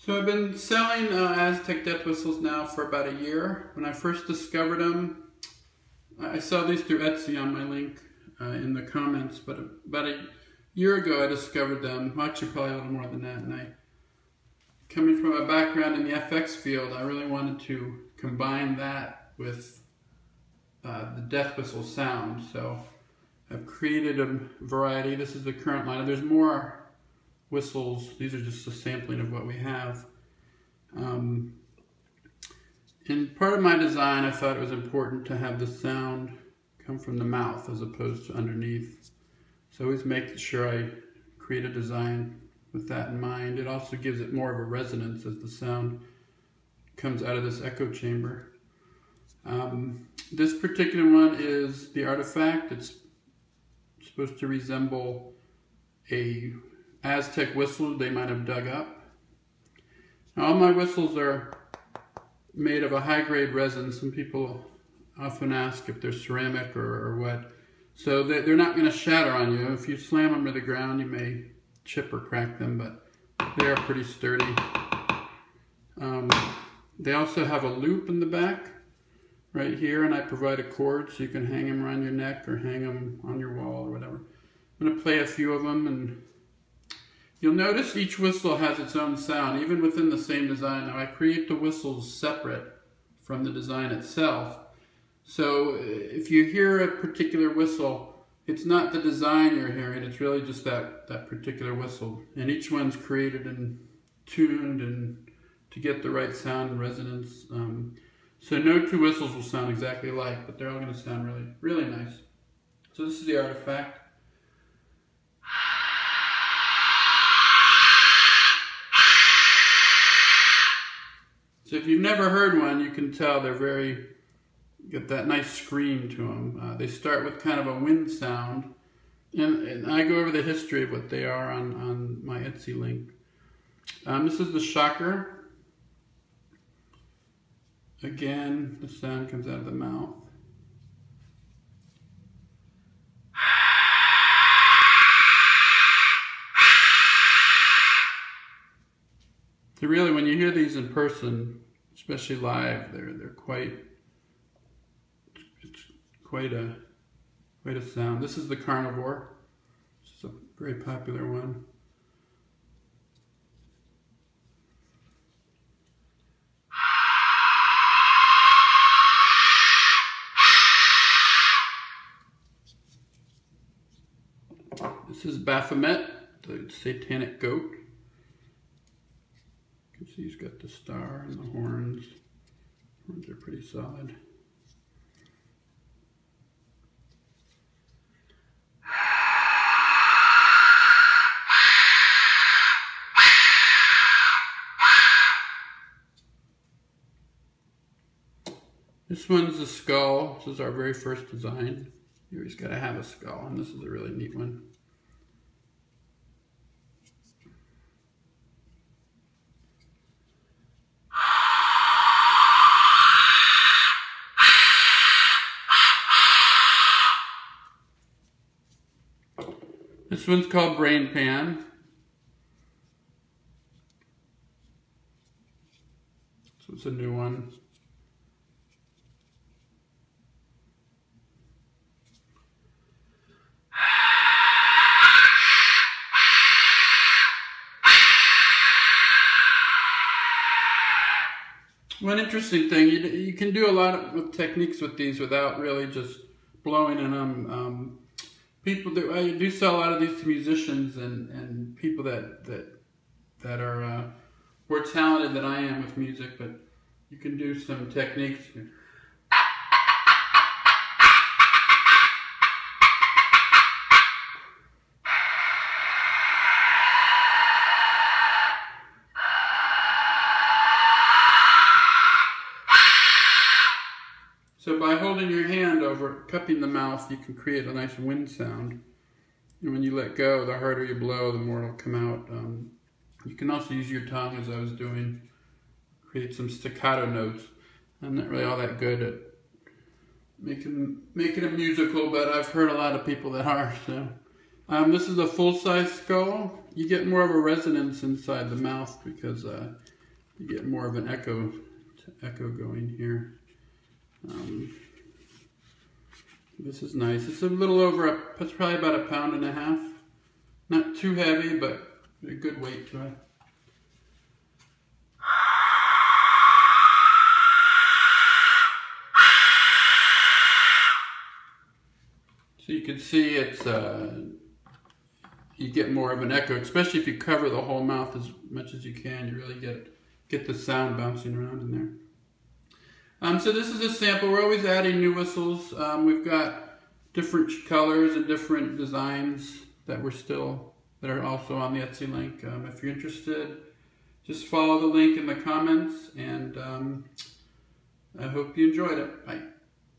So I've been selling Aztec death whistles now for about a year. When I first discovered them, I saw these through Etsy on my link in the comments, but about a year ago I discovered them, actually probably a little more than that, and coming from a background in the FX field, I really wanted to combine that with the death whistle sound. So I've created a variety. This is the current line. There's more whistles. These are just a sampling of what we have. In part of my design, I thought it was important to have the sound come from the mouth as opposed to underneath. So I always make sure I create a design with that in mind. It also gives it more of a resonance as the sound comes out of this echo chamber. This particular one is the Artifact. It's supposed to resemble a Aztec whistle they might have dug up. Now, all my whistles are made of a high-grade resin. Some people often ask if they're ceramic or what. So they're not going to shatter on you. If you slam them to the ground, you may chip or crack them, but they are pretty sturdy. They also have a loop in the back right here, and I provide a cord so you can hang them around your neck or hang them on your wall or whatever. I'm going to play a few of them, and you'll notice each whistle has its own sound, even within the same design. Now, I create the whistles separate from the design itself. So if you hear a particular whistle, it's not the design you're hearing, it's really just that particular whistle. And each one's created and tuned and to get the right sound and resonance. So no two whistles will sound exactly alike, but they're all going to sound really, really nice. So this is the Artifact. So if you've never heard one, you can tell they're get that nice scream to them. They start with kind of a wind sound, and I go over the history of what they are on my Etsy link. This is the Shocker. Again, the sound comes out of the mouth. So really, when you hear these in person, especially live, they're quite a sound. This is the Carnivore. This is a very popular one. This is Baphomet, the satanic goat. You can see he's got the star and the horns. Horns are pretty solid. This one's a skull. This is our very first design. You always got to have a skull, and this is a really neat one. This one's called Brain Pan. So it's a new one. One interesting thing, you can do a lot of techniques with these without really just blowing in them. I do sell a lot of these to musicians and people that are more talented than I am with music, but you can do some techniques. So by holding your hand over, cupping the mouth, you can create a nice wind sound. And when you let go, the harder you blow, the more it'll come out. You can also use your tongue, as I was doing, create some staccato notes. I'm not really all that good at making it musical, but I've heard a lot of people that are. So this is a full-size skull. You get more of a resonance inside the mouth because you get more of an echo going here. This is nice. It's a little over it's probably about 1.5 pounds. Not too heavy, but a good weight to it. So you can see it's you get more of an echo, especially if you cover the whole mouth as much as you can. You really get the sound bouncing around in there. So this is a sample. We're always adding new whistles. We've got different colors and different designs that are also on the Etsy link. If you're interested, just follow the link in the comments, and I hope you enjoyed it. Bye.